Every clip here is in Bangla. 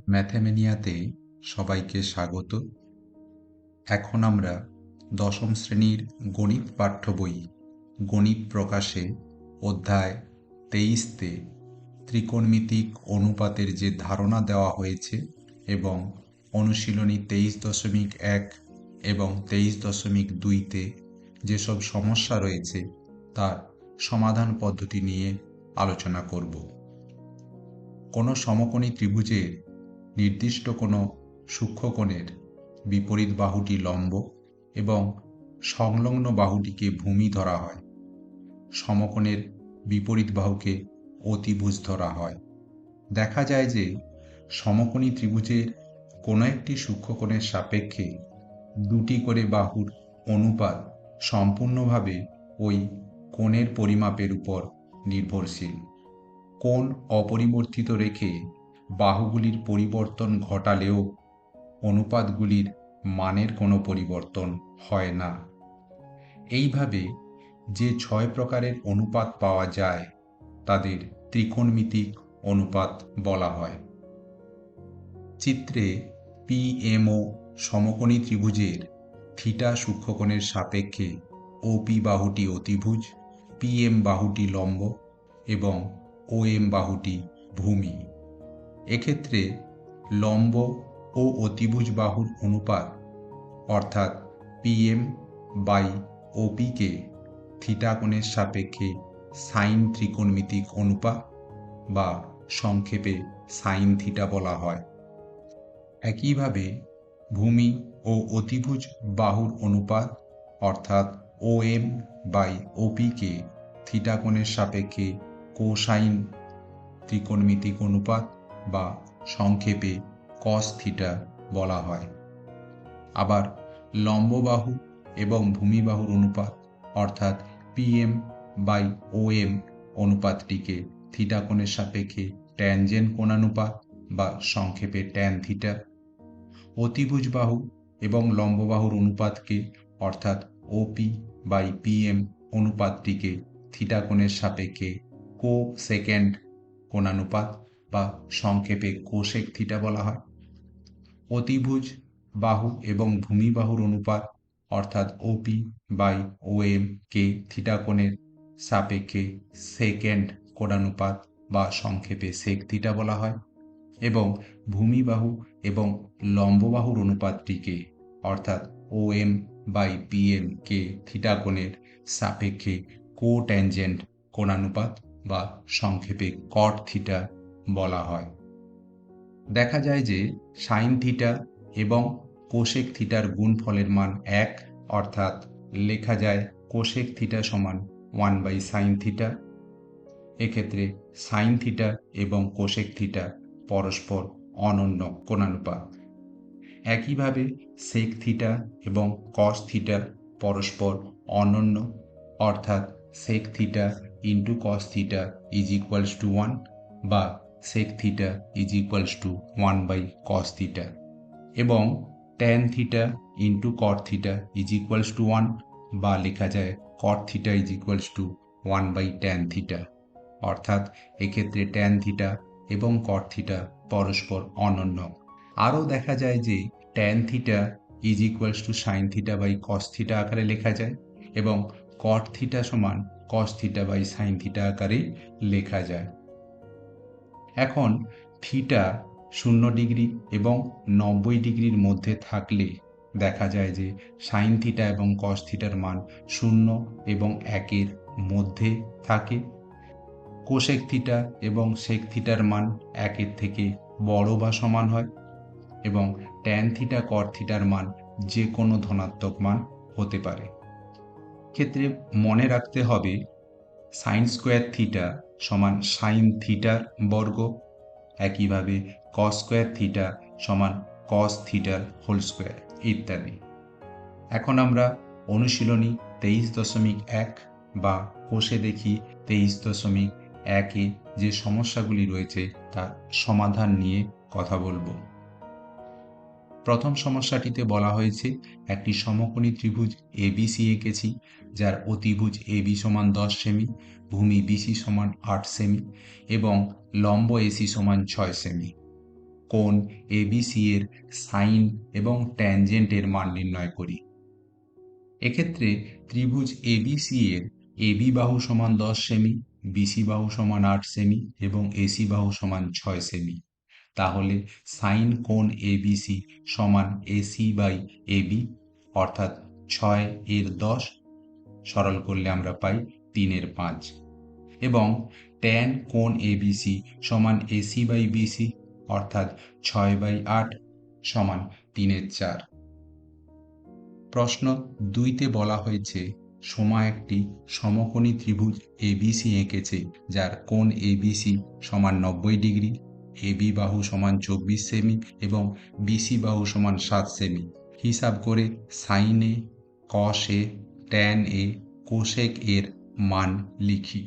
ম্যাথামেনিয়াতে সবাইকে স্বাগত। এখন আমরা দশম শ্রেণীর গণিত পাঠ্য বই গণিত প্রকাশে অধ্যায় 23তে ত্রিকোণমিতিক অনুপাতের যে ধারণা দেওয়া হয়েছে এবং অনুশীলনী 23.1 এবং 23.2তে যেসব সমস্যা রয়েছে তার সমাধান পদ্ধতি নিয়ে আলোচনা করব। কোনো সমকোণী ত্রিভুজের নির্দিষ্ট কোনো সূক্ষ্মকোণের বিপরীত বাহুটি লম্ব এবং সংলগ্ন বাহুটিকে ভূমি ধরা হয়। সমকোণের বিপরীত বাহুকে অতিভুজ ধরা হয়। দেখা যায় যে সমকোণী ত্রিভুজের কোনো একটি সূক্ষ্মকোণের সাপেক্ষে দুটি করে বাহুর অনুপাত সম্পূর্ণভাবে ওই কোণের পরিমাপের উপর নির্ভরশীল। কোণ অপরিবর্তিত রেখে বাহুগুলির পরিবর্তন ঘটালেও অনুপাতগুলির মানের কোনো পরিবর্তন হয় না। এইভাবে যে 6 প্রকারের অনুপাত পাওয়া যায় তাদের ত্রিকোণমিতিক অনুপাত বলা হয়। চিত্রে পিএমও সমকোণী ত্রিভুজের থিটা সূক্ষ্মকোণের সাপেক্ষে ওপি বাহুটি অতিভুজ, পিএম বাহুটি লম্ব এবং ওএম বাহুটি ভূমি। এক্ষেত্রে লম্ব ও অতিভুজ বাহুর অনুপাত অর্থাৎ পিএম বাই ওপিকে থিটা কোণের সাপেক্ষে সাইন ত্রিকোণমিতিক অনুপাত বা সংক্ষেপে সাইন থিটা বলা হয়। একইভাবে ভূমি ও অতিভুজ বাহুর অনুপাত অর্থাৎ ওএম বাই ওপিকে থিটা কোণের সাপেক্ষে কোসাইন ত্রিকোণমিতিক অনুপাত বা সংক্ষেপে কস থিটা বলা হয়। আবার লম্ব বাহু এবং ভূমি বাহুর অনুপাত অর্থাৎ পিএম বাই ওএম অনুপাতটিকে থিটা কোণের সাপেক্ষে ট্যানজেন্ট কোণানুপাত বা সংক্ষেপে ট্যান থিটা। অতিভুজ বাহু এবং লম্ব বাহুর অনুপাতকে অর্থাৎ ওপি বাই পিএম অনুপাতটিকে থিটা কোণের সাপেক্ষে কো সেকেন্ড কোণানুপাত বা সংক্ষেপে কোসেক থিটা বলা হয়। অতিভুজ বাহু এবং ভূমি বাহুর অনুপাত অর্থাৎ ওপি বাই ওএম কে থিটা কোণের সাপেক্ষে সেকেন্ড কোণানুপাত বা সংক্ষেপে সেক থিটা বলা হয় এবং ভূমি বাহু এবং লম্ব বাহুর অনুপাতটিকে অর্থাৎ ওএম বাই পিএম কে থিটা কোণের সাপেক্ষে কোট্যানজেন্ট কোণানুপাত বা সংক্ষেপে কট থিটা বলা হয়। দেখা যায় যে সাইন থিটা এবং কোসেক থিটার গুণফলের মান এক, অর্থাৎ লেখা যায় কোসেক থিটা সমান 1 বাই সাইন থিটা। এক্ষেত্রে সাইন থিটা এবং কোসেক থিটা পরস্পর অনন্য কোণানুপাত। একইভাবে সেক থিটা এবং কস থিটা পরস্পর অনন্য, অর্থাৎ sec theta into cos theta is equals to 1 বা sec theta is equals to 1 by cos theta এবং tan theta into cot theta is equals to 1 বা লেখা যায় cot theta is equals to 1 by tan theta, অর্থাৎ এক্ষেত্রে ট্যান থিটা এবং কট থিটা পরস্পর অনন্য। আরও দেখা যায় যে tan theta is equals to sine theta by cos theta আকারে লেখা যায় এবং কট থিটা সমান cos theta by sine theta আকারে লেখা যায়। এখন থিটা 0 ডিগ্রি এবং 90 ডিগ্রির মধ্যে থাকলে দেখা যায় যে সাইন থিটা এবং কস থিটার মান 0 এবং 1-এর মধ্যে থাকে। কোসেক থিটা এবং সেক থিটার মান 1-এর থেকে বড় বা সমান হয় এবং ট্যান থিটা কট থিটার মান যে কোনো ধনাত্মক মান হতে পারে। ক্ষেত্রে মনে রাখতে হবে সাইন স্কোয়ার থিটা সমান সাইন থিটার বর্গ, একইভাবে কস স্কোয়ার থিটা সমান কস থিটার হোল স্কোয়ার ইত্যাদি। এখন আমরা অনুশীলনী 23.1 বা কোষে দেখি 23.1-এ যে সমস্যাগুলি রয়েছে তার সমাধান নিয়ে কথা বলবো। প্রথম সমস্যাটিতে বলা হয়েছে একটি সমকোণী ত্রিভুজ এবিসি এঁকেছি, যার অতিভুজ এবি সমান 10 সেমি, ভূমি বিসি সমান 8 সেমি এবং লম্ব এসি সমান 6 সেমি। কোণ এবিসি এর সাইন এবং ট্যানজেন্টের মান নির্ণয় করি। এক্ষেত্রে ত্রিভুজ এবিসি এর এবি বাহু সমান 10 সেমি, বিসি বাহু সমান 8 সেমি এবং এসি বাহু সমান 6 সেমি। তাহলে সাইন কোণ এবিসি সমান এসি বাই এবি, অর্থাৎ 6 এর 10, সরল করলে আমরা পাই 3 এর 5, এবং ট্যান কোণ এবিসি সমান এসি বাই বিসি, অর্থাৎ 6/8 সমান 3 এর 4। প্রশ্ন 2তে বলা হয়েছে সোমা একটি সমকোণী ত্রিভুজ এবিসি এঁকেছে যার কোণ এবিসি সমান 90 ডিগ্রি, এবি বাহু সমান 24 সেমি এবং বিসি বাহু সমান 7 সেমি। হিসাব করে sine A, cos A, tan A, cosec এর মান লিখি।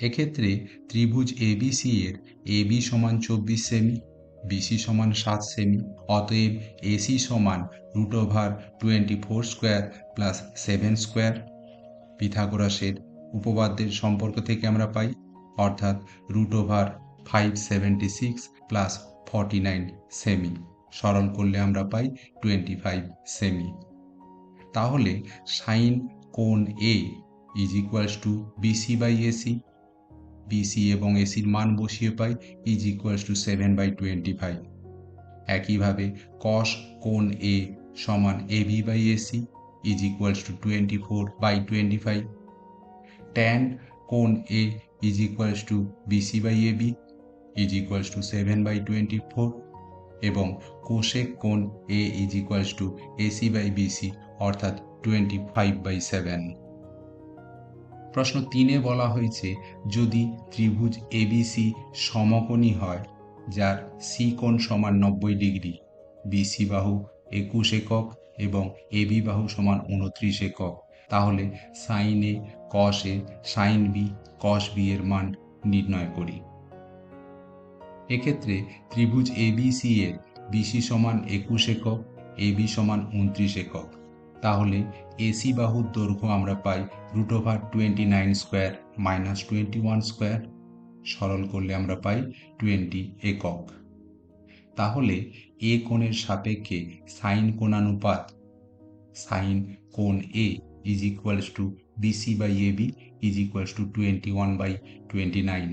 এক্ষেত্রে ত্রিভুজ এবিসি এর এবি সমান 24 সেমি, বিসি সমান 7 সেমি, অতএব এসি সমান √24 স্কোয়ার প্লাস 7 স্কোয়ার। পিথাগোরাসের উপপাদ্যের সম্পর্ক থেকে আমরা পাই, অর্থাৎ √576 প্লাস 49 সেমি, সরল করলে আমরা পাই 25 সেমি। তাহলে সাইন কোণ A is equals to BC by AC, BC এবং এসির মান বসিয়ে পাই ইজ ইকুয়ালস টু 7/25। একইভাবে কস কোণ এ সমান AB by AC is equals to 24/25। Tan কোণ A is equals to BC by AB is equals to 7/24, এবং কোসেক কোণ A is equals to AC by BC, অর্থাৎ 25/7। প্রশ্ন 3-এ বলা হয়েছে যদি ত্রিভুজ এবিসি সমকোণী হয় যার সি কোণ সমান 90 ডিগ্রি, বিসি বাহু 21 একক এবং এবি বাহু সমান 29 একক, তাহলে sign A, cos a, sine B, cos B এর মান নির্ণয় করি। এক্ষেত্রে ত্রিভুজ এবিসি এর বিসি সমান 21 একক, এবি সমান 29 একক, তাহলে এসি বাহুর দৈর্ঘ্য আমরা পাই √29 স্কোয়ার মাইনাস 21 স্কোয়ার, সরল করলে আমরা পাই 20 একক। তাহলে এ কোণের সাপেক্ষে সাইন কোণানুপাত সাইন কোণ A is equals to BC by AB is equals to 21/29,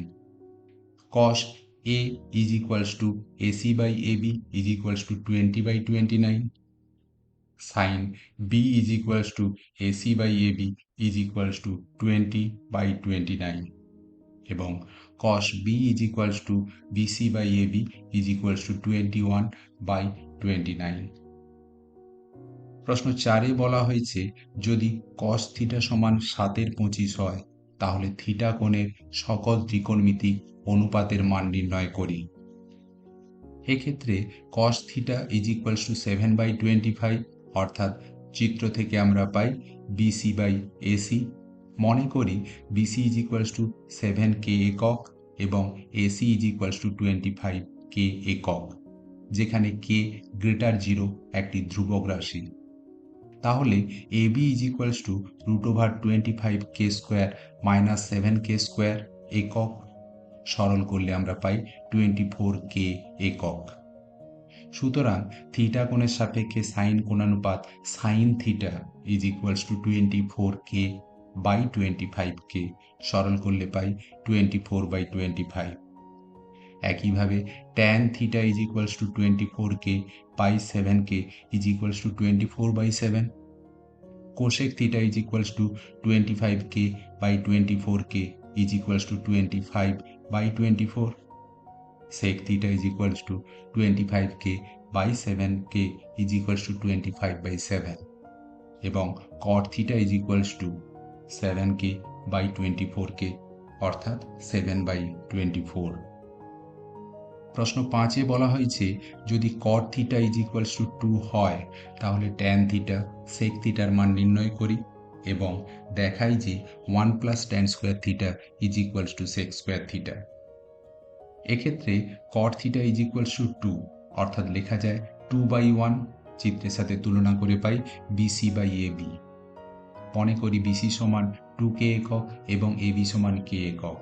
cos A is equals to AC by AB is equals to 20/29, sine B is equals to AC by AB is equals to 20/29, এবং cos b is equals to BC by AB is equals to 21/29। প্রশ্ন 4-এ বলা হয়েছে যদি cos থিটা সমান 7/25 হয় তাহলে থিটা কোণের সকল ত্রিকোণমিতিক অনুপাতের মান নির্ণয় করি। এক্ষেত্রে cos theta is equals two 7/25, অর্থাৎ চিত্র থেকে আমরা পাই বিসি বাই এসি। মনে করি BC is equals two 7k একক এবং AC is equals to 25k একক, যেখানে k গ্রেটার 0 একটি ধ্রুবক রাশি। তাহলে AB is equals to √25k square minus 7k square একক, সরল করলে আমরা পাই 24k একক। সুতরাং থিটা কোণের সাপেক্ষে সাইন কোণানুপাত sine theta is equals to 24k/25k, সরল করলে পাই 24/25। একইভাবে tan theta is equals to 24k/7k is equals to 24/7, cosec theta is equals to 25k/24k is equals to 25/24, sec theta is equals to 25k/7k is equals to 25/7, এবং cot theta is equals to 7k/24k, অর্থাৎ 7/24। প্রশ্ন 5-এ বলা হয়েছে যদি cot theta is equals to 2 হয় তাহলে tan theta sec theta র মান নির্ণয় করি এবং দেখাই যে 1 plus tan square theta is equals to sec square theta। এক্ষেত্রে cot theta is equals to 2, অর্থাৎ লেখা যায় 2/1, চিত্রের সাথে তুলনা করে পাই বিসি বাই এবি। মনে করি বিসি সমান 2k একক এবং এবি সমান k একক,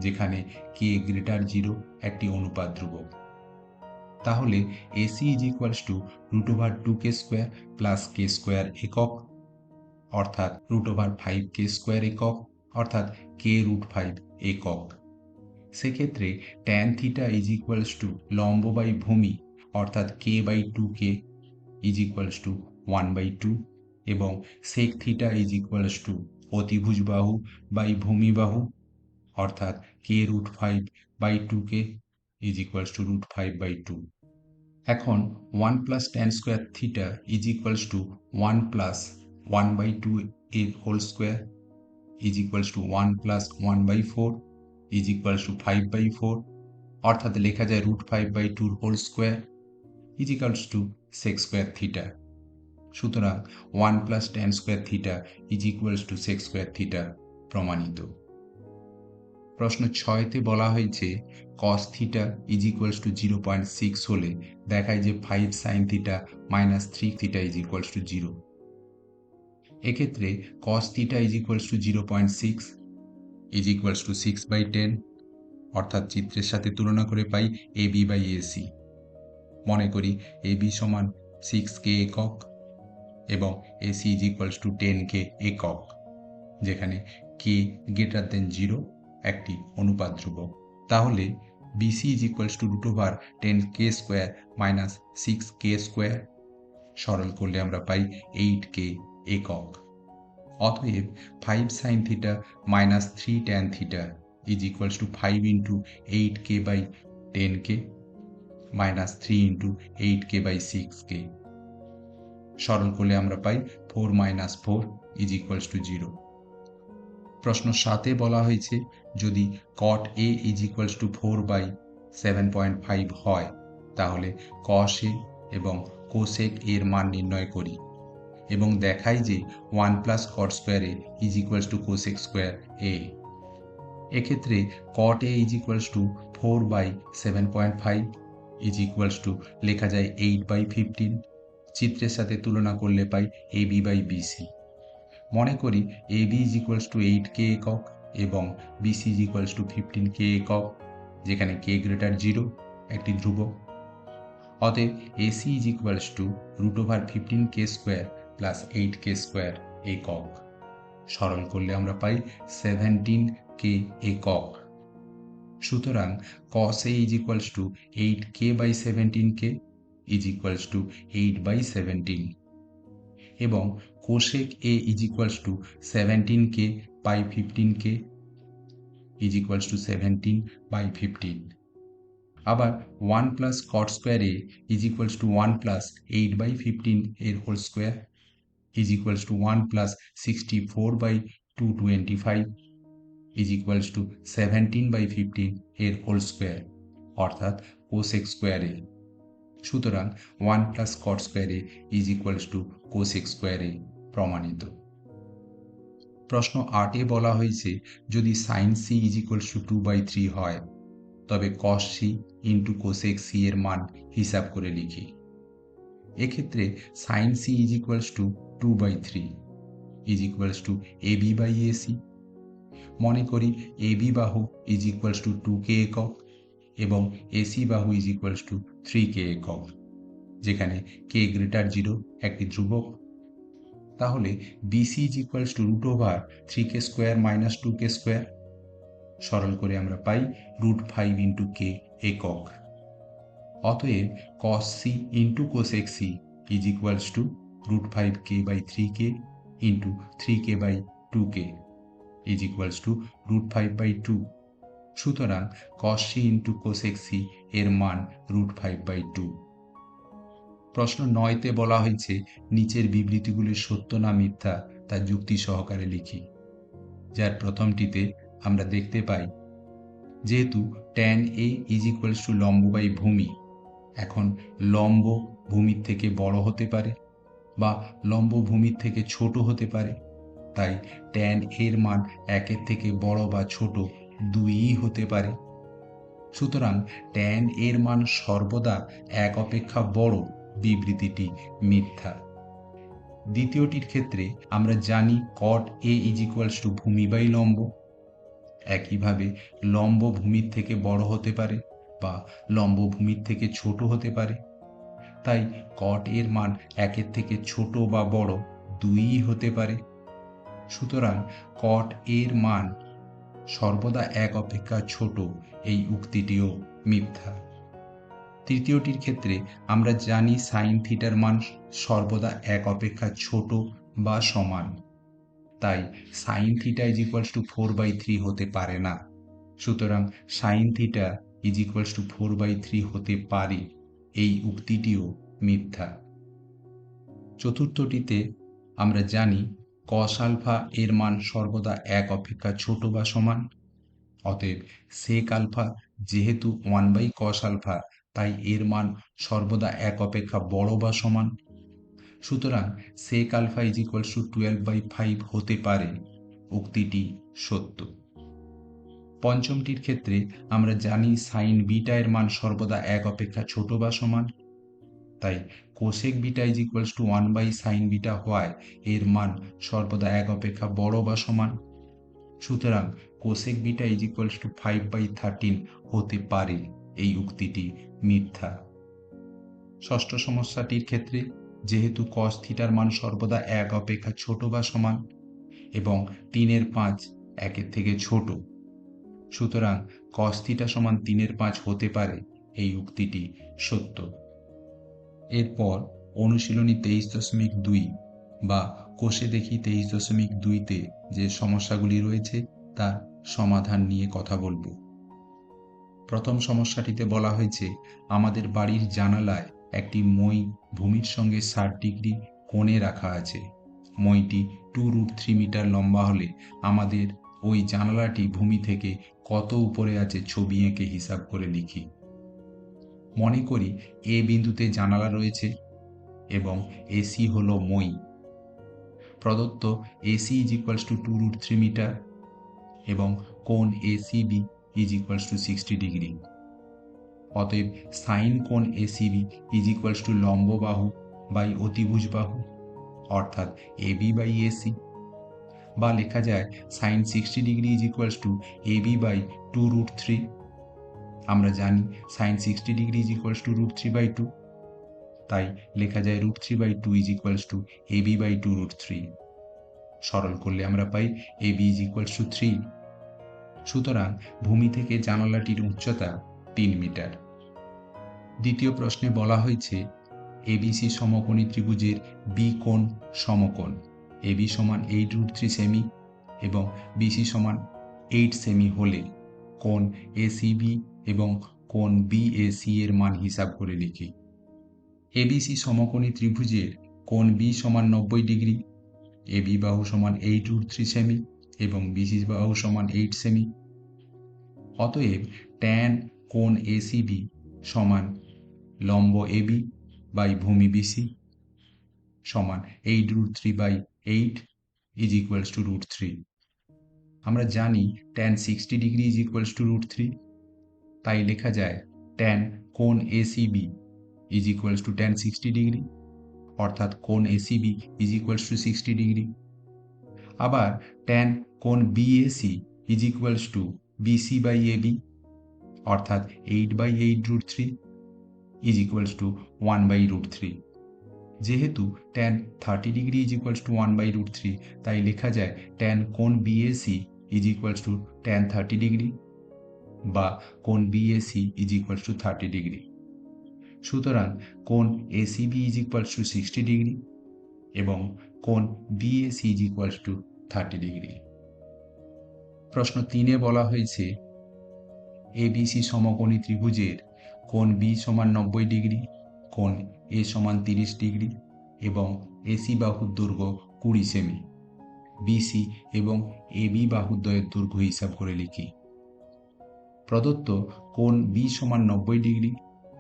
যেখানে k গ্রেটার 0 একটি অনুপাত ধ্রুবক। তাহলে AC is equals to √2k square plus K square একক, অর্থাৎ √5k স্কোয়ার একক, অর্থাৎ k√5 একক। সেক্ষেত্রে tan theta is equals to লম্ব বাই ভূমি, অর্থাৎ k/2k ইজ ইকুয়ালস টু 1/2, এবং sec theta is equals to অতিভুজ বাহু বাই ভূমি বাহু, অর্থাৎ k√5/2k ইজ ইকুয়ালস টু √5/2। এখন 1 plus tan square theta is equals to 1 plus 1/2 এর whole square is equals to 1 plus 1/4 is equals to 5/4, অর্থাৎ লেখা যায় √5/2 whole square is equals to sec square theta. সুতরাং 1 plus tan square theta is equals to sec square theta প্রমাণিত। প্রশ্ন 6তে বলা হয়েছে cos theta is equals to 0.6 হলে দেখায় যে 5 sine theta minus 3 theta is equals to 0। এক্ষেত্রে কস theta is equals to 0.6 is equals two 6/10, অর্থাৎ চিত্রের সাথে তুলনা করে পাই AB/AC। মনে করি AB সমান 6k একক এবং AC is equals two 10k একক, যেখানে k গ্রেটার দেন 0 একটি অনুপাত ধ্রুবক। তাহলে BC is equals two √10k square minus 6k square, সরল করলে আমরা পাই 8k একক। অতএব 5 sine theta minus 3 tan theta is equals two 5 into 8k/10k minus 3 into 8k/6k। সরল করলে আমরা পাই 4 মাইনাস 4 ইজ ইকুয়ালস টু 0। প্রশ্ন 7এ বলা হয়েছে যদি cot A is equals two 4/7.5 হয় তাহলে cos A এবং cosec A এর মান নির্ণয় করি এবং দেখাই যে 1 plus cot square A is equals to cosec square A। এক্ষেত্রে cot A is equals two 4/7.5 is equals two লেখা যায় 8/15, চিত্রের সাথে তুলনা করলে পাই AB/BC। মনে করি AB is equals two 8k একক এবং BC is equals two 15k একক, যেখানে k গ্রেটার 0 একটি ধ্রুবক। অতএব AC is equals two √15k square plus 8k square একক। সরল করলে আমরা পাই 17k একক। সুতরাং cos A is equals to 8k/17k is equals to 8/17 এবং cosec A is equals to 17k/15k is equals to 17/15। আবার 1 plus cot square A is equals to 1 plus 8/15 এর whole square is equals to 1 plus 64/225 is equals to 17/15 এর হোল স্কোয়ার, অর্থাৎ cosec স্কোয়ার A। সুতরাং 1 plus cot square A is equals to cosec square A প্রমাণিত। প্রশ্ন 8এ বলা হয়েছে যদি sin C is equals two 2/3 হয় তবে cos C into cosec C এর মান হিসাব করে লিখি। এক্ষেত্রে sin C is equals two 2/3 is equals two AB/AC। মনে করি AB বাহু ইজ ইকুয়ালস টু 2k একক এবং AC বাহু ইজ ইকুয়ালস টু 3k একক, যেখানে k গ্রেটার 0 একটি ধ্রুবক। তাহলে BC is equals two √3k square minus 2k square. সরল করে আমরা পাই √5 ইন্টু k একক। অতএব cos C into cosec C is equals two √5k/3k into 3k/2k is equals two √5/2। সুতরাং cos C into cosec C এর মান √5/2। প্রশ্ন 9তে বলা হয়েছে নিচের বিবৃতিগুলি সত্য না মিথ্যা তা যুক্তি সহকারে লিখি। যার প্রথমটিতে আমরা দেখতে পাই যেহেতু tan A is equals to লম্ব বাই ভূমি, এখন লম্ব ভূমির থেকে বড় হতে পারে বা লম্ব ভূমির থেকে ছোট হতে পারে, তাই tan এর মান 1-এর থেকে বড় বা ছোট দুইই হতে পারে। সুতরাং tan এর মান সর্বদা 1 অপেক্ষা বড় বিবৃতিটি মিথ্যা। দ্বিতীয়টির ক্ষেত্রে আমরা জানি cot A is equals two ভূমি বাই লম্ব, একইভাবে লম্ব ভূমির থেকে বড় হতে পারে বা লম্বভূমির থেকে ছোট হতে পারে। তাই কট এর মান 1-এর থেকে ছোট বা বড় দুইই হতে পারে। সুতরাং কট এর মান সর্বদা 1 অপেক্ষা ছোট এই উক্তিটিও মিথ্যা। তৃতীয়টির ক্ষেত্রে আমরা জানি সাইন থিটার মান সর্বদা 1 অপেক্ষা ছোট বা সমান। তাই sign theta is equals two 4/3 হতে পারে না। সুতরাং sign theta is equals two 4/3 হতে পারে এই উক্তিটিও মিথ্যা। চতুর্থটিতে আমরা জানি কস আলফা এর মান সর্বদা 1 অপেক্ষা ছোট বা সমান। অতএব সেক আলফা যেহেতু 1/cos আলফা, তাই এর মান সর্বদা 1 অপেক্ষা বড় বা সমান। সুতরাং sec alpha is equals to 12/5 হতে পারে উক্তিটি সত্য। পঞ্চমটির ক্ষেত্রে আমরা জানি সাইন বিটা এর মান সর্বদা 1 অপেক্ষা ছোট বা সমান। তাই cosec beta is equals two 1/sin beta হওয়ায় এর মান সর্বদা 1 অপেক্ষা বড় বা সমান। সুতরাং cosec beta is equals two 5/13 হতে পারে এই উক্তিটি মিথ্যা। ষষ্ঠ সমস্যাটির ক্ষেত্রে যেহেতু কস থিটার মান সর্বদা 1 অপেক্ষা ছোট বা সমান এবং 3/5 1-এর থেকে ছোট, সুতরাং কস থিটা সমান 3/5 হতে পারে এই উক্তিটি সত্য। এরপর অনুশীলনী 23.2 বা কোষে দেখি 23.2-তে যে সমস্যাগুলি রয়েছে তার সমাধান নিয়ে কথা বলবো। প্রথম সমস্যাটিতে বলা হয়েছে আমাদের বাড়ির জানালায় একটি মই ভূমির সঙ্গে 60 ডিগ্রি কোণে রাখা আছে। মইটি 2√3 মিটার লম্বা হলে আমাদের ওই জানালাটি ভূমি থেকে কত উপরে আছে ছবি এঁকে হিসাব করে লিখি। মনে করি এ বিন্দুতে জানালা রয়েছে এবং এসি হলো মই। প্রদত্ত AC is equals to 2√3 metre এবং কোণ ACB is equals to 60 degree. অতএব সাইন কোণ এসিবি ইজ ইকুয়ালস টু লম্ব বাহু বাই অতিভুজ বাহু অর্থাৎ এবি বাই এসি, বা লেখা যায় sine 60 degree is equals to AB by 2√3। আমরা জানি sine 60 degree is equals to √3/2, তাই লেখা যায় √3/2 is equals to AB by 2√3। সরল করলে আমরা পাই এবি ইজ ইকুয়ালস টু 3। সুতরাং ভূমি থেকে জানালাটির উচ্চতা 3 মিটার। দ্বিতীয় প্রশ্নে বলা হয়েছে এবিসি সমকোণী ত্রিভুজের বি কোণ সমকোণ। এবি সমান 8√3 সেমি এবং বিসি সমান 8 সেমি হলে কোণ এসিবি এবং কোণ বিএসি এর মান হিসাব করে লিখি। এবিসি সমকোণী ত্রিভুজের কোণ বি সমান 90 ডিগ্রি, এবি বাহু সমান 8√3 সেমি এবং বিসি বাহু সমান 8 সেমি। অতএব ট্যান কোণ এসিবি সমান লম্ব এবি বাই ভূমি বিসি সমান 8√3/8 ইজ ইকুয়ালস টু √3। আমরা জানি tan 60 degree is equals to √3, তাই লেখা যায় ট্যান কোণ ACB is equals to tan 60 degree অর্থাৎ কোণ ACB is equals to 60 degree. আবার ট্যান কোণ BAC is equals to BC by AB অর্থাৎ 8/8√3 ইজ ইকুয়ালস টু 1/√3। যেহেতু tan 30 degree is equals to 1/√3, তাই লেখা যায় ট্যান কোণ BAC is equals to tan 30 degree বা কোণ BAC is equals two 30 degree. সুতরাং কোণ ACB is equals to 60 degree এবং কোণ BAC is equals two 30 degree. প্রশ্ন 3-এ বলা হয়েছে এবিসি সমকোণী ত্রিভুজের কোণ বি সমান 90 ডিগ্রি, কোণ এ সমান 30 ডিগ্রি এবং এসি বাহুর দৈর্ঘ্য 20 সেমি। বিসি এবং এবি বাহুদ্বয়ের দৈর্ঘ্য হিসাব করে লিখি। প্রদত্ত কোণ বি সমান 90 ডিগ্রি,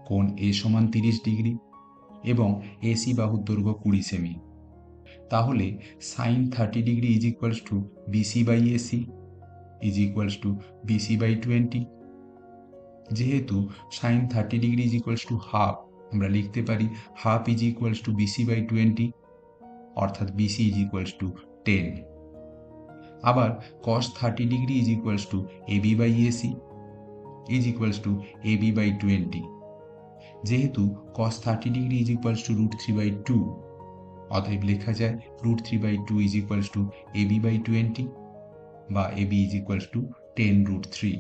কোণ এ সমান 30 ডিগ্রি এবং এসি বাহুর দৈর্ঘ্য 20 সেমি। তাহলে sine 30 degree is equals to BC by AC is equals to BC by 20। যেহেতু sine 30 degree is equals to half, আমরা লিখতে পারি half is equals to BC by 20 অর্থাৎ বিসি ইজ ইকুয়ালস টু 10। আবার cos 30 degree is equals to AB by AC is equals to AB by 20, যেহেতু cos 30 degree is equals to √3/2, অতএব লেখা যায় √3/2 is equals to AB by 20 বা এবি ইজ ইকুয়ালস টু 10√3।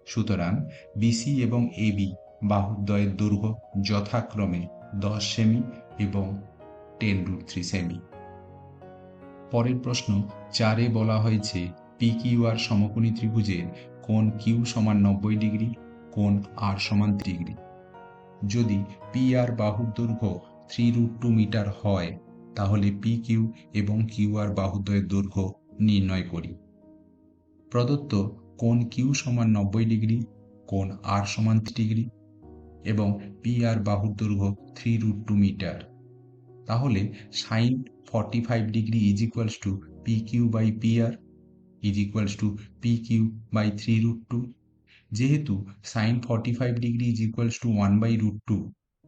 সুতরাং বিসি এবং এবি বাহুদ্বয়ের দৈর্ঘ্য যথাক্রমে 10 সেমি এবং 10√3 সেমি। পরের প্রশ্ন 4-এ বলা হয়েছে পি কিউ আর সমকোণী ত্রিভুজের কোণ কিউ সমান 90 ডিগ্রি, কোণ আর সমান 30 ডিগ্রি। যদি পি আর বাহুর দৈর্ঘ্য 3√2 মিটার হয় তাহলে পি কিউ এবং কিউ আর বাহুদ্বয়ের দৈর্ঘ্য নির্ণয় করি। প্রদত্ত কোণ কিউ সমান 90 ডিগ্রি, কোণ আর সমান 30 ডিগ্রি এবং পি আর বাহুর দৈর্ঘ্য 3√2 মিটার, তাহলে sine 45 degree is equals to P Q by P R is equals to P Q by 3√2। যেহেতু sine 45 degree is equals to 1/√2,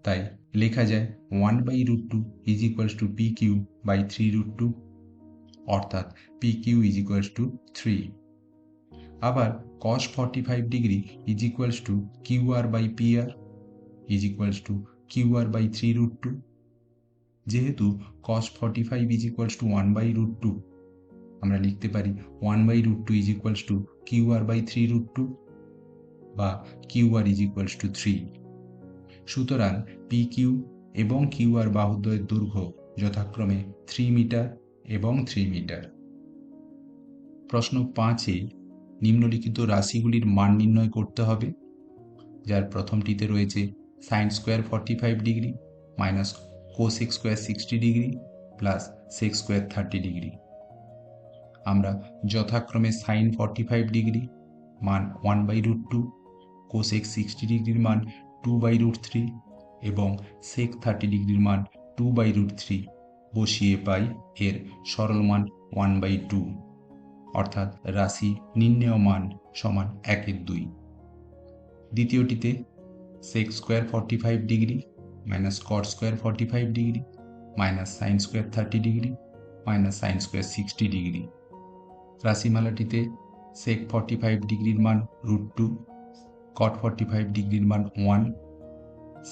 তাই লেখা যায় 1/√2 is equals to P Q by 3√2, অর্থাৎ P Q is equals to 3। আবার cos 45 degree is equals to Q R by P R is equals to Q R by 3√2। যেহেতু cos 45 ইজ ইকুয়ালস টু 1/√2, আমরা লিখতে পারি 1/√2 is equals to Q R by 3√2 বা Q R is equals to 3। সুতরাং পি কিউ এবং কিউ আর বাহুদ্বয়ের দৈর্ঘ্য যথাক্রমে 3 মিটার এবং 3 মিটার। প্রশ্ন 5-এ নিম্নলিখিত রাশিগুলির মান নির্ণয় করতে হবে, যার প্রথমটিতে রয়েছে sine square 45 degree minus cosec square 60 degree plus sec square 30 degree. আমরা যথাক্রমে সাইন 45 ডিগ্রি মান 1/√2, কোসেক 60 ডিগ্রির মান 2/√3 এবং সেক 30 ডিগ্রির মান 2/√3 বসিয়ে পাই এর সরল মান 1/2, অর্থাৎ রাশি নির্ণেয় মান সমান 1/2। দ্বিতীয়টিতে sec square 45 degree minus cot square 45 degree minus sine square 30 degree minus sine square 60 degree. রাশিমালাটিতে সেক 45 ডিগ্রির মান √2, কট 45 ডিগ্রির মান 1,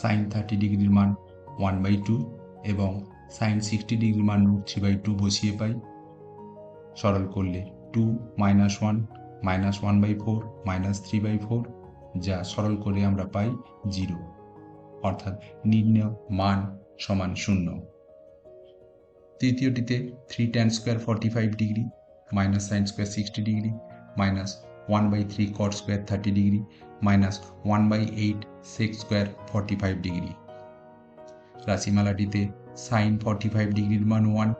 সাইন 30 ডিগ্রির মান 1/2 এবং সাইন 60 ডিগ্রির মান √3/2 বসিয়ে পাই। সরল করলে 2 মাইনাস 1 মাইনাস 1/4 মাইনাস 3/4, যা সরল করে আমরা পাই 0, অর্থাৎ নির্ণেয় মান সমান 0। তৃতীয়টিতে 3 tan square 45 degree minus sine square 60 degree minus 1/3 cot square 30 degree minus 1/8 sec square 45 degree. রাশিমালাটিতে সাইন 45 ডিগ্রির মান 1,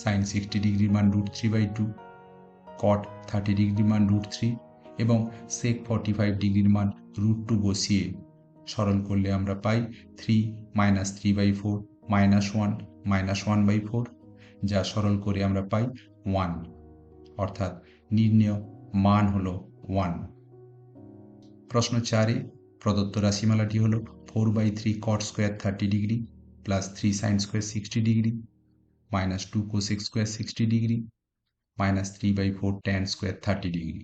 সাইন 60 ডিগ্রির মান √3/2, কট 30 ডিগ্রির মান √3 এবং সেক 45 ডিগ্রির মান √2 বসিয়ে সরল করলে আমরা পাই 3 মাইনাস 3/4 মাইনাস 1 মাইনাস 1/4, যা সরল করে আমরা পাই 1, অর্থাৎ নির্ণেয় মান হল 1। প্রশ্ন 4-এ প্রদত্ত রাশিমালাটি হল 4/3 কট square 30 degree plus 3 sign square 60 degree minus 2 cosec square 60 degree minus 3/4 tan square 30 degree.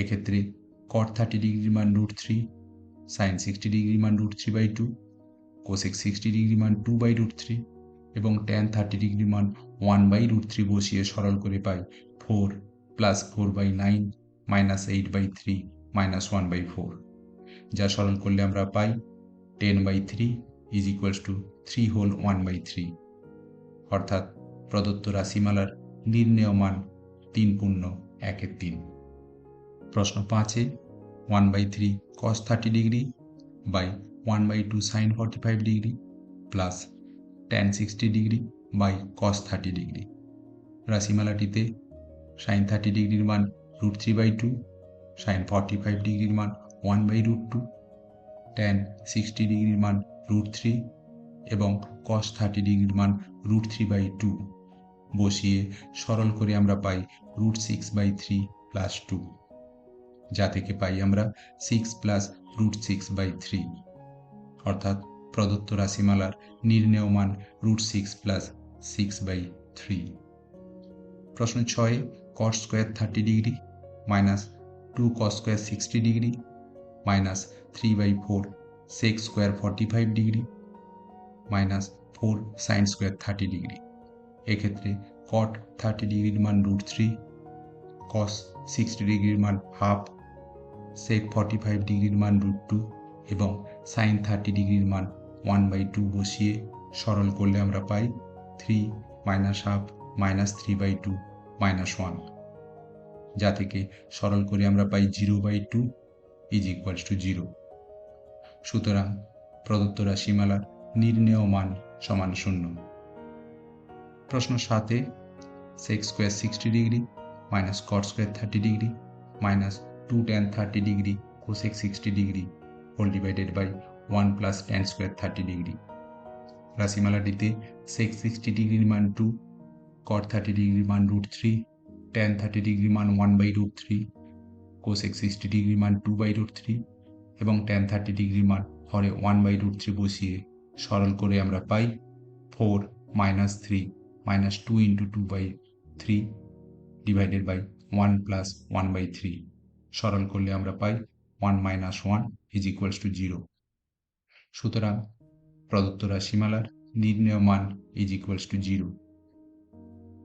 এক্ষেত্রে কট 30 ডিগ্রির মান √3, সাইন 60 ডিগ্রির মান √3/2, কোসেক 60 ডিগ্রির মান 2/√3 এবং ট্যান 30 ডিগ্রির মান 1/√3 বসিয়ে সরল করে পাই 4 প্লাস 4/9 মাইনাস 8/3 মাইনাস 1/4, যা সরল করলে আমরা পাই 10/3 ইজ ইকুয়ালস টু 3 হোল 1/3, অর্থাৎ প্রদত্ত রাশিমালার নির্ণেয় মান 3.1/3। প্রশ্ন 5-এ 1/3 cos 30 degree by 1/2 sine 45 degree plus tan 60 degree by cos 30 degree. রাশিমালাটিতে সাইন 30 ডিগ্রির মান √3/2, সাইন 45 ডিগ্রির মান 1/√2, ট্যান 60 ডিগ্রির মান √3 এবং cos 30 ডিগ্রির মান √3/2 বসিয়ে সরল করে আমরা পাই √6/3 প্লাস 2, যা থেকে পাই আমরা 6 প্লাস √6/3, অর্থাৎ প্রদত্ত রাশিমালার নির্ণেয় মান √6 প্লাস 6/3। প্রশ্ন 6-এ cos square 30 degree minus 2 cos square 60 degree minus 3/4 sec square 45 degree minus 4 sin square 30 degree. এক্ষেত্রে cot 30 ডিগ্রির মান √3, cos 60 ডিগ্রির মান হাফ, sec 45 ডিগ্রির মান √2 এবং sin 30 ডিগ্রির মান 1/2 বসিয়ে সরল করলে আমরা পাই 3 মাইনাস হাফ মাইনাস 3/2 মাইনাস 1, যা থেকে সরল করে আমরা পাই 0/2 ইজ ইকুয়ালস টু 0। সুতরাং প্রদত্ত রাশিমালার নির্ণেয় মান সমান 0। প্রশ্ন 7-এ sec square 60 degree minus cot square 30 degree minus 2 tan 30 degree cosec 60 degree whole divided by 1 plus tan square 30 degree. রাশিমালাটিতে sec 60 ডিগ্রির মান 2, cot 30 ডিগ্রির মান √3, tan 30 ডিগ্রির মান 1/√3, cosec 60 ডিগ্রির মান 2/√3 এবং tan 30 ডিগ্রির মান হরে 1/√3 বসিয়ে সরল করে আমরা পাই 4 minus 3 minus 2 into 2/3 divided by 1 plus 1/3। সরল করলে আমরা পাই 1 মাইনাস 1 ইজ ইকুয়ালস টু 0। সুতরাং প্রদত্ত রাশিমালার নির্ণেয় মান ইজ ইকুয়ালস টু 0।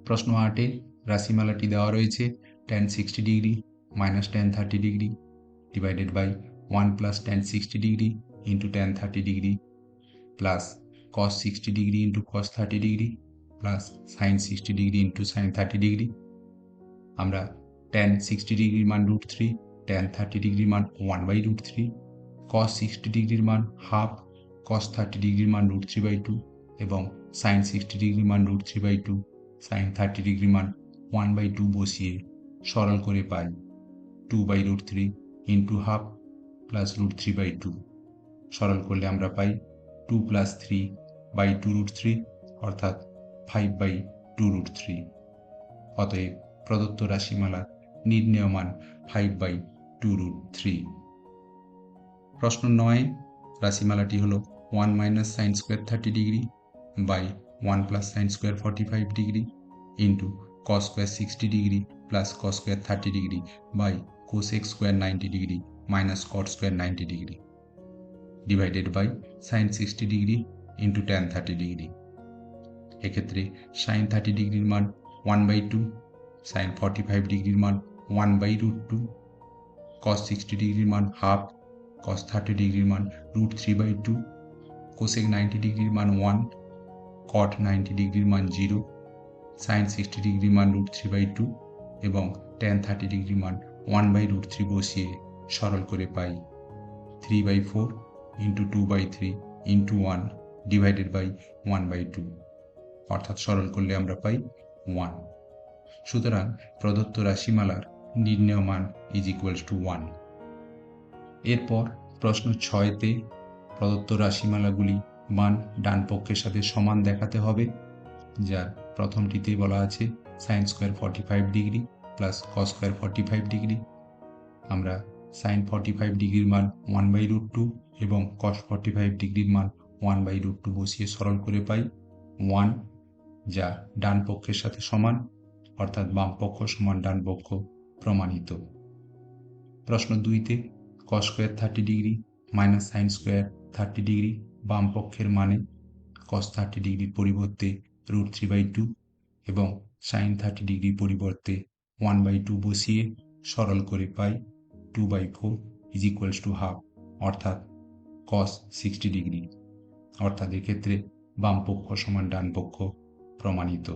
প্রশ্ন 8-এ রাশিমালাটি দেওয়া রয়েছে tan 60 degree minus tan 30 degree divided by 1 plus tan 60 degree into tan 30 degree plus cos 60 degree into cos 30 degree plus sin 60 degree into sin 30 degree. আমরা tan 60 ডিগ্রির মান √3, tan 30 ডিগ্রির মান 1/√3, cos 60 ডিগ্রির মান হাফ, cos 30 ডিগ্রির মান √3/2 এবং sin 60 ডিগ্রির মান √3/2, sin 30 ডিগ্রির মান 1/2 বসিয়ে সরল করে পাই 2/√3 ইন্টু হাফ প্লাস √3/2। সরল করলে আমরা পাই 2 প্লাস 3/2√3 অর্থাৎ 5/2√3। অতএব প্রদত্ত রাশিমালার নির্ণেয় মান 5/2√3। প্রশ্ন 9-এ রাশিমালাটি হল 1 minus sine square 30 degree by 1 plus sine square 45 degree into cos square 60 degree plus cos square 30 degree by cosec square 90 degree minus cot square 90 degree divided by sine 60 degree into tan 30 degree. এক্ষেত্রে সাইন 30 ডিগ্রির মান 1/2, সাইন 45 ডিগ্রির মান 1/√2, কস 60 ডিগ্রির মান হাফ, কস 30 ডিগ্রির মান √3/2, কোসেক 90 ডিগ্রির মান 1, কট 90 ডিগ্রির মান 0, সাইন 60 ডিগ্রির মান √3/2 এবং ট্যান 30 ডিগ্রির মান 1/√3 বসিয়ে সরল করে পাই 3/4 ইন্টু 2/3 ইন্টু 1 ডিভাইডেড বাই 1/2, অর্থাৎ সরল করলে আমরা পাই 1। সুতরাং প্রদত্ত রাশিমালার নির্ণেয় মান ইজ ইকুয়ালস টু 1। এরপর প্রশ্ন 6-তে প্রদত্ত রাশিমালাগুলি মান ডান পক্ষের সাথে সমান দেখাতে হবে, যার প্রথমটিতে বলা আছে sign square 45 degree plus cos square 45 degree. আমরা সাইন 45 ডিগ্রির মান 1/√2 এবং কস 45 ডিগ্রির মান 1/√2 বসিয়ে সরল করে পাই 1, যা ডান পক্ষের সাথে সমান, অর্থাৎ বাম পক্ষ সমান ডান পক্ষ প্রমাণিত। প্রশ্ন 2-তে cos square 30 degree minus sine square 30 degree বাম পক্ষের মানে কস 30 ডিগ্রির পরিবর্তে √3/2 এবং সাইন 30 ডিগ্রির পরিবর্তে 1/2 বসিয়ে সরল করে পাই 2/4 ইজ ইকুয়ালস টু হাফ, অর্থাৎ কস 60 ডিগ্রি। অর্থাৎ এক্ষেত্রে বাম পক্ষ সমান ডান পক্ষ প্রমাণিত।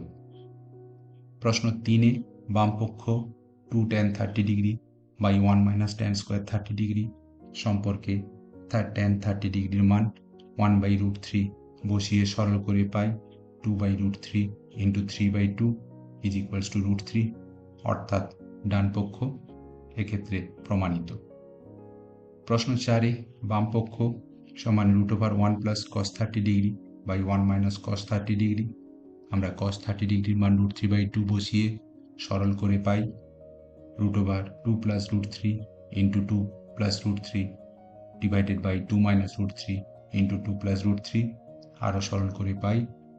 প্রশ্ন 3-এ বাম পক্ষ 2 tan 30 degree by 1 minus tan square 30 degree সম্পর্কে ট্যান 30 ডিগ্রির মান 1/√3 বসিয়ে সরল করে পাই 2/√3 ইন্টু 3/2 ইজ ইকুয়ালস টু √3, অর্থাৎ ডান পক্ষ এক্ষেত্রে প্রমাণিত। প্রশ্ন 4-এ বাম পক্ষ সমান √1 plus cos 30 degree by 1 minus cos 30 degree. আমরা কস 30 ডিগ্রির মান √3/2 বসিয়ে সরল করে পাই √2 plus √3 into 2 plus √3 divided by 2 minus √3 into 2 plus √3, আরও সরল করে পাই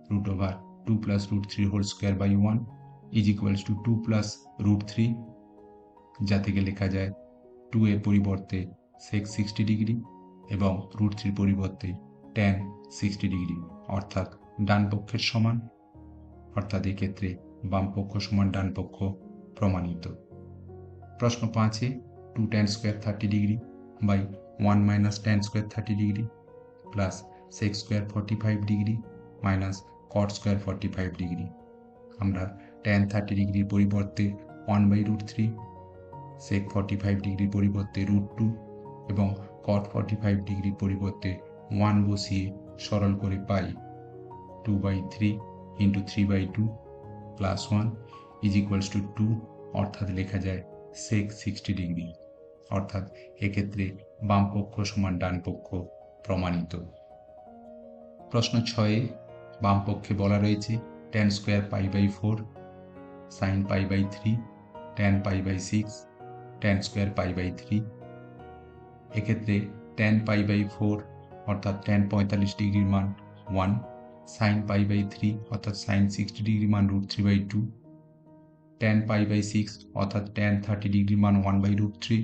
√2 plus √3 whole square by 1 is equals to 2 plus √3, যা থেকে লেখা যায় 2 এর পরিবর্তে sec 60 ডিগ্রি এবং √3 পরিবর্তে tan 60 ডিগ্রি, অর্থাৎ ডান পক্ষের সমান, অর্থাৎ এক্ষেত্রে বাম পক্ষ সমান ডান পক্ষ প্রমাণিত। প্রশ্ন 5-এ 2 tan square 30 degree by 1 minus tan square 30 degree plus sec square 45 degree minus cot square 45 degree. আমরা tan 30 ডিগ্রির পরিবর্তে 1/√3, sec 45 ডিগ্রির পরিবর্তে √2 এবং cot 45 ডিগ্রির পরিবর্তে 1 বসিয়ে সরল করে পাই 2/3 × 3/2 প্লাস 1 = 2, অর্থাৎ লেখা যায় sec 60 ডিগ্রি, অর্থাৎ এক্ষেত্রে বাম পক্ষ সমান ডান পক্ষ প্রমাণিত। প্রশ্ন 6-এ বাম পক্ষে বলা রয়েছে tan square π/4 sin π/3 tan π/6 tan square π/3। এক্ষেত্রে tan π/4 অর্থাৎ tan 45 ডিগ্রির মান 1, sin π/3 অর্থাৎ sin 60 ডিগ্রির মান √3/2, tan π/6 অর্থাৎ tan 30 ডিগ্রির মান 1/√3,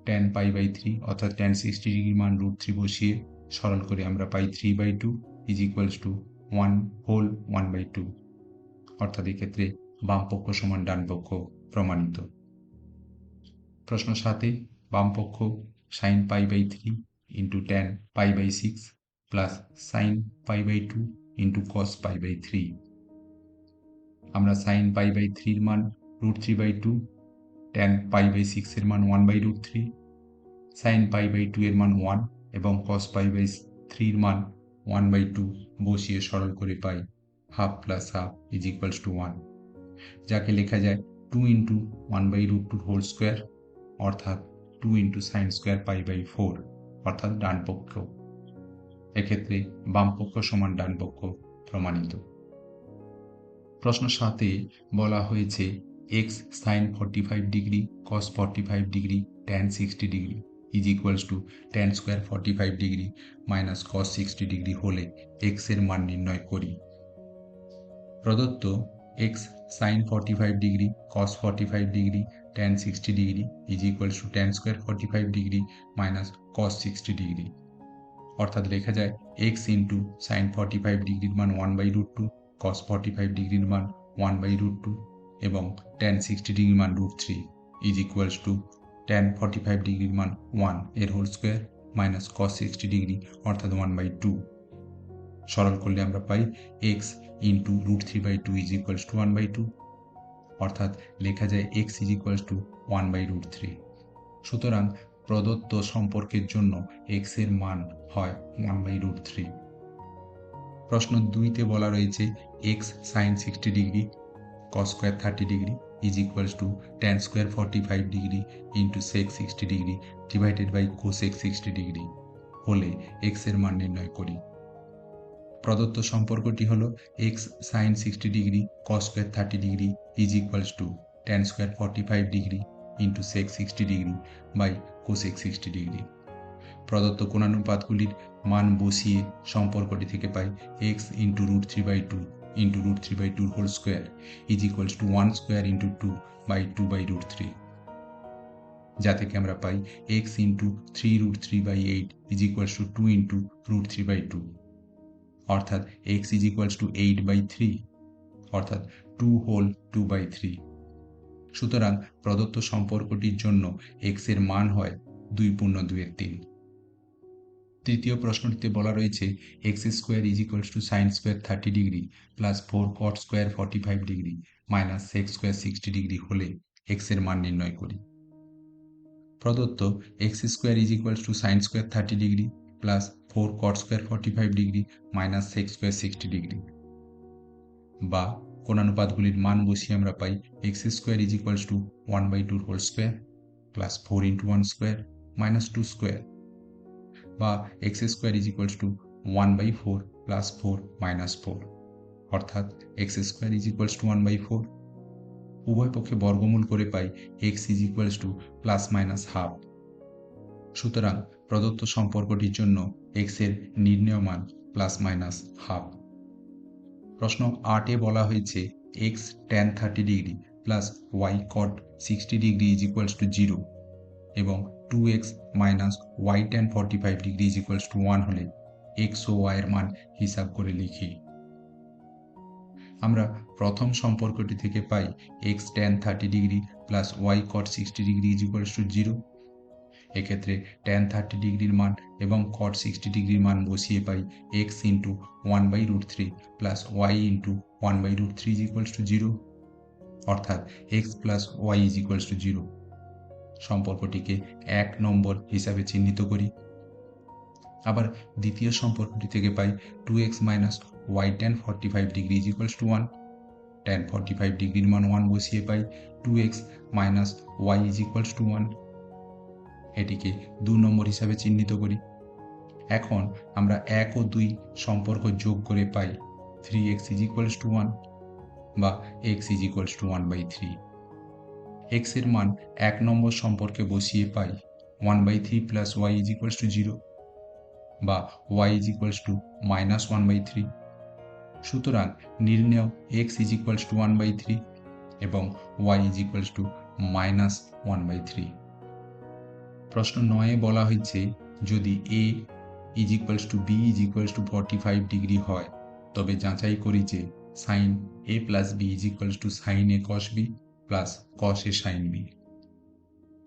tan π/3 অর্থাৎ tan 60 ডিগ্রির মান √3 বসিয়ে সরল করে আমরা পাই 3/2 = 1 হোল 1/2, অর্থাৎ এক্ষেত্রে বাম পক্ষ সমান ডান পক্ষ প্রমাণিত। প্রশ্ন 7-এ বাম পক্ষ sin π/3 × tan π/6 plus sin π/2 × cos π/3। আমরা sin π/3 এর মান √3/2, tan π/6 এর মান 1/√3, sin π/2 এর মান 1 এবং cos π/3 এর মান 1/2 বসিয়ে সরল করে পাই হাফ প্লাস হাফ = 1, যাকে লেখা যায় 2 × 1/√2 হোল স্কয়ার, অর্থাৎ 2 × sin স্কয়ার π/4, অর্থাৎ ডান পক্ষ। এক্ষেত্রে বাম পক্ষ সমান ডান পক্ষ প্রমাণিত। প্রশ্ন 7-এ বলা হয়েছে x sin 45 degree cos 45 degree tan 60 degree = tan square 45 degree minus cos 60 degree হলে x এর মান নির্ণয় করি। প্রদত্ত x sin 45 degree cos 45 degree tan 60 degree = tan square 45 degree minus cos 60 degree, অর্থাৎ লেখা যায় x × sin 45 ডিগ্রির মান 1/√2, cos 45 ডিগ্রির মান 1/√2 এবং tan 60 ডিগ্রির মান √3 = tan 45 ডিগ্রির মান 1 এর whole square minus cos 60 degree অর্থাৎ 1/2। সরল করলে আমরা পাই x × √3/2 = 1/2, অর্থাৎ লেখা যায় x = 1/√3। সুতরাং প্রদত্ত সম্পর্কের জন্য x এর মান হয় 1/√3। প্রশ্ন 2-তে বলা রয়েছে x sin 60 degree cos square 30 degree = tan square 45 degree × sec 60 degree / cosec 60 degree হলে x এর মান নির্ণয় করি। প্রদত্ত সম্পর্কটি হলো x sin 60 degree cos square 30 degree = tan square 45 degree × sec 60 degree / cosec 60 degree. প্রদত্ত কোণানুপাতগুলির মান বসিয়ে সম্পর্কটি থেকে পাই x × √3/2 × √3/2 হোল স্কয়ার = 1 স্কয়ার × 2/2/√3, যা থেকে আমরা পাই x × 3√3/8 = 2 × √3/2, অর্থাৎ x = 8/3, অর্থাৎ 2 হোল 2/3। সুতরাং প্রদত্ত সম্পর্কটির জন্য x এর মান হয় 2.2/3। তৃতীয় প্রশ্নটিতে বলা রয়েছে x square = sin square 30 degree plus 4 cot square 45 degree minus sec square 60 degree হলে x এর মান নির্ণয় করি। প্রদত্ত x square = sin square 30 degree plus 4 cot square 45 degree minus sec square 60 degree বা কোণানুপাতগুলির মান বসিয়ে আমরা পাই x square = 1/2 whole square plus 4 × 1 square minus 2 square বা x স্কয়ার = 1/4 প্লাস 4 মাইনাস 4, অর্থাৎ x স্কয়ার = 1/4। উভয় পক্ষে বর্গমূল করে পাই x প্লাস মাইনাস হাফ। সুতরাং প্রদত্ত সম্পর্কটির জন্য x এর নির্ণেয় মান প্লাস মাইনাস হাফ। প্রশ্ন 8-এ বলা হয়েছে x tan 30 degree plus y cot 60 degree = 0 এবং 2x minus Y tan 45 degree is equals to 1 হলে এক্স ও ওয়াই এর মান হিসাব করে লিখি। আমরা প্রথম সম্পর্কটি থেকে পাই X tan 30 degree plus Y cot 60 degree is equals to 0। এক্ষেত্রে ট্যান 30 ডিগ্রির মান এবং কট 60 ডিগ্রির মান বসিয়ে পাই X into 1/√3 plus Y into 1/√3 is equals to 0, অর্থাৎ X plus Y is equals to 0। সম্পর্কটিকে 1 নম্বর হিসাবে চিহ্নিত করি। আবার দ্বিতীয় সম্পর্কটি থেকে পাই 2x minus Y tan 45 degree is equals to 1। Tan 45 ডিগ্রির মান 1 বসিয়ে পাই 2x minus Y is equals to 1। এটিকে 2 নম্বর হিসাবে চিহ্নিত করি। এখন আমরা 1 ও 2 সম্পর্ক যোগ করে পাই 3x ইজ ইকুয়ালস টু 1 বা x is equals to 1/3। x এর মান 1 নম্বর সম্পর্কে বসিয়ে পাই 1/3 plus Y is equals to 0 বা y is equals to minus 1/3। সুতরাং নির্ণেয় x ইজ ইকুয়ালস টু 1/3 এবং y is equals to minus 1/3। প্রশ্ন 9 বলা হয়েছে যদি a is equals to b is equals to 45 degree হয় তবে যাচাই করি যে sine a plus b is equals to sine a cos b plus cos a sine b।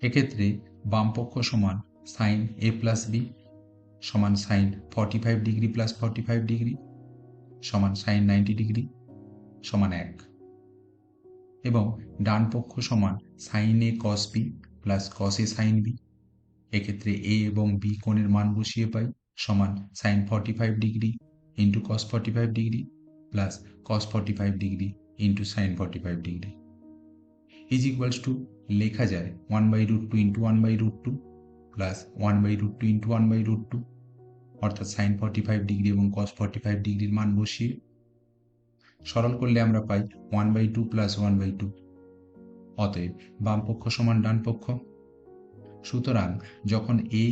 এক্ষেত্রে বামপক্ষ সমান সাইন a প্লাস b সমান সাইন 45 ডিগ্রি প্লাস 45 ডিগ্রি সমান সাইন 90 ডিগ্রি সমান 1 এবং ডান পক্ষ সমান sine A cos b plus cos a sine b. এক্ষেত্রে এ এবং বি কোণের মান বসিয়ে পাই সমান sine 45 degree into cos 45 degree plus cos 45 degree into sine 45 degree is equals two লেখা যায় 1/√2 ইন্টু 1/√2 প্লাস 1/√2 ইন্টু 1/√2, অর্থাৎ সাইন 45 ডিগ্রি এবং কস 45 ডিগ্রির মান বসিয়ে সরল করলে আমরা পাই 1/2 প্লাস 1/2। অতএব বাম পক্ষ সমান ডান পক্ষ। সুতরাং যখন a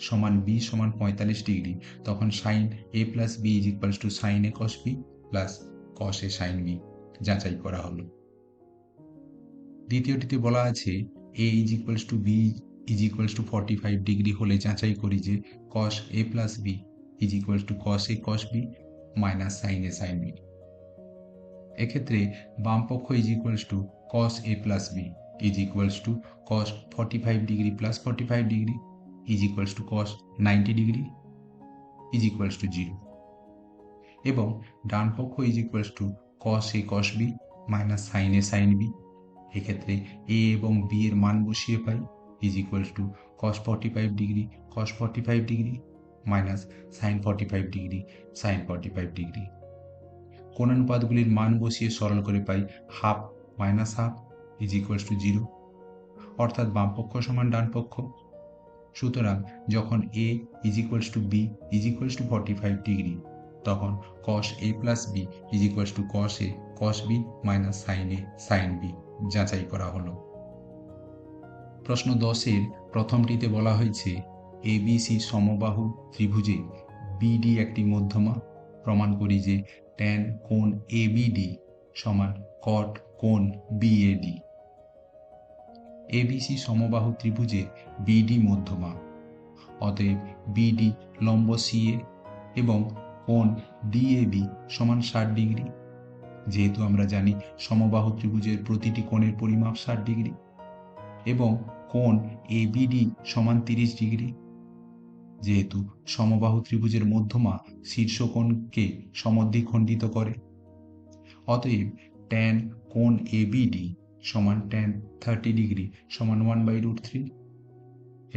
সমান b সমান 45 ডিগ্রি তখন sine a plus b is equals to sine a cos b plus cos a sine b যাচাই করা হলো। দ্বিতীয়টিতে বলা আছে a is equals to b is equals to 45 degree হলে যাচাই করি যে cos a plus b is equals to cos a cos b minus sine a sine b। এক্ষেত্রে বাম পক্ষ is equals to cos a plus b is equals to cos 45 degree plus 45 degree is equals to cos 90 degree is equals to 0 এবং ডান পক্ষ is equals to cos a cos b minus sine a sine b। এক্ষেত্রে a এবং b এর মান বসিয়ে পাই is equals to cos 45 degree cos 45 degree minus sine 45 degree sine 45 degree. কোণানুপাতগুলির মান বসিয়ে সরল করে পাই half minus half is equals to 0, অর্থাৎ বাম পক্ষ সমান ডান পক্ষ। সুতরাং যখন a is equals to b is equals to 45 degree তখন cos a plus b is equals to cos a cos b minus sine a sine b যাচাই করা হলো। প্রশ্ন 10 এর প্রথমটিতে বলা হয়েছে ABC সমবাহু ত্রিভুজে BD একটি মধ্যমা। প্রমাণ করি যে ট্যান কোণ ABD সমান কট কোণ BAD। ABC সমবাহু ত্রিভুজে BD মধ্যমা, অতএব BD লম্ব CA এবং কোণ DAB সমান 60 ডিগ্রি। যেহেতু আমরা জানি সমবাহু ত্রিভুজের প্রতিটি কোণের পরিমাপ 60 ডিগ্রি এবং কোণ ABD সমান 30 ডিগ্রি। যেহেতু সমবাহু ত্রিভুজের মধ্যমা শীর্ষকোণকে সমদ্বিখণ্ডিত করে, অতএব ট্যান কোণ ABD সমান ট্যান 30 ডিগ্রি সমান 1/√3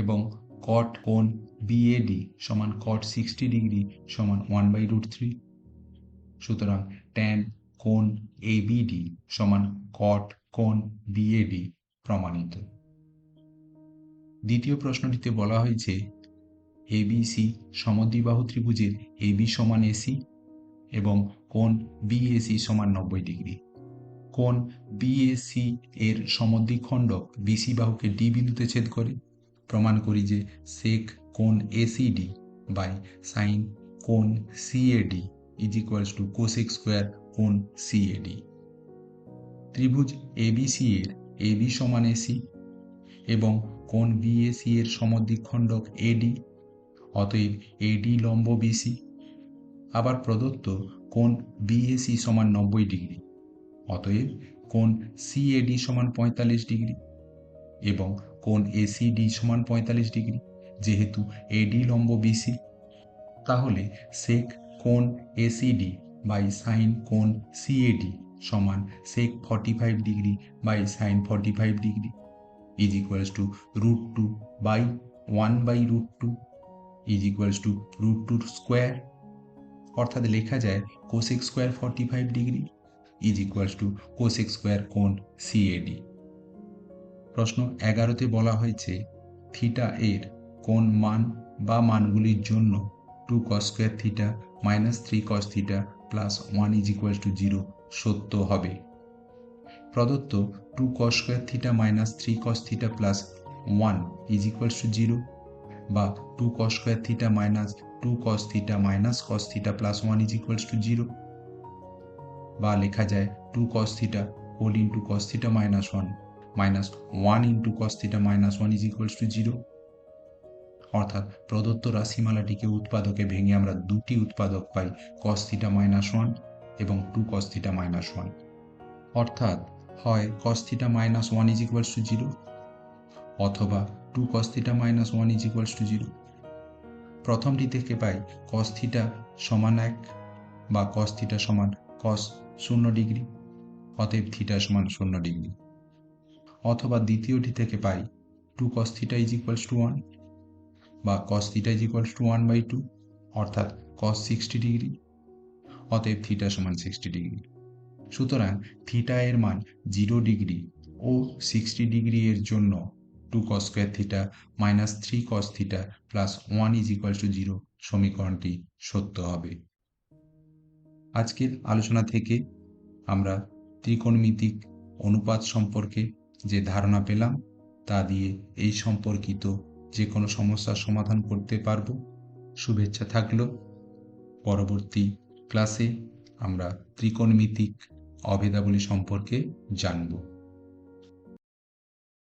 এবং কট কোণ BAD সমান কট 60 ডিগ্রি সমান 1/√3। সুতরাং ট্যান কোণ ABD সমান কট কোণ BAD প্রমাণিত। দ্বিতীয় প্রশ্নটিতে বলা হয়েছে ABC সমদ্বিবাহু ত্রিভুজের AB সমান AC এবং কোণ BAC সমান 90 ডিগ্রি। কোণ BAC এর সমদ্বিখণ্ডক BC বাহুকে D বিন্দুতে ছেদ করে। প্রমাণ করি যে সেক কোণ ACD বাই সাইন কোণ CAD is equals to cosec square কোণ CAD। ত্রিভুজ ABC এর AB সমান AC এবং কোণ বিএসি এর সমদ্বিখণ্ডক এডি, অতএব এডি লম্ব বিসি। আবার প্রদত্ত কোণ বিএসি সমান 90 ডিগ্রি, অতএব কোণ সিএডি সমান 45 ডিগ্রি এবং কোণ এসিডি সমান 45 ডিগ্রি। যেহেতু এডি লম্ব বিসি, তাহলে সেক কোণ এসিডি বাই সাইন কোণ সিএডি সমান sec 45 degree by sine 45 degree is equals to √2 by 1/√2 is equals to √2 square. অর্থাৎ লেখা যায় cosec square 45 degree is equals to cosec square কোণ সিএডি। প্রশ্ন 11তে বলা হয়েছে থিটা এর কোন মান বা মানগুলির জন্য 2 cos square theta minus 3 cos theta plus 1 is equals to 0 সত্য হবে। প্রদত্ত 2 cos square theta minus 3 cos theta plus 1 is equals to 0 বা 2 cos square theta minus 2 cos theta minus cos theta plus 1 is equals to 0, বা লেখা যায় 2 cos theta whole into cos theta minus 1 minus 1 into cos theta minus 1 is equals to 0। অর্থাৎ প্রদত্ত রাশিমালাটিকে উৎপাদকে ভেঙে আমরা দুটি উৎপাদক পাই, cos থিটা মাইনাস 1 এবং 2 cos থিটা মাইনাস 1। অর্থাৎ হয় cos theta minus 1 is equals to 0 অথবা 2 cos theta minus 1 is equals to 0। প্রথমটি থেকে পাই cos থিটা সমান 1 বা cos থিটা সমান cos 0 ডিগ্রি, অতএব থিটা সমান 0 ডিগ্রি। অথবা দ্বিতীয়টি থেকে পাই 2 cos theta is equals to 1 বা cos theta is equals to 1/2 অর্থাৎ cos 60 ডিগ্রি, অতএব থিটা সমান 60 ডিগ্রি। সুতরাং থিটা এর মান 0 ডিগ্রি ও 60 ডিগ্রি এর জন্য 2 cos square theta minus 3 cos theta plus 1 is equals to 0 সমীকরণটি সত্য হবে। আজকের আলোচনা থেকে আমরা ত্রিকোণমিতিক অনুপাত সম্পর্কে যে ধারণা পেলাম তা দিয়ে এই সম্পর্কিত যে কোনো সমস্যার সমাধান করতে পারব। শুভেচ্ছা থাকলো। পরবর্তী ক্লাসে আমরা ত্রিকোণমিতিক অভেদাবলী সম্পর্কে জানব।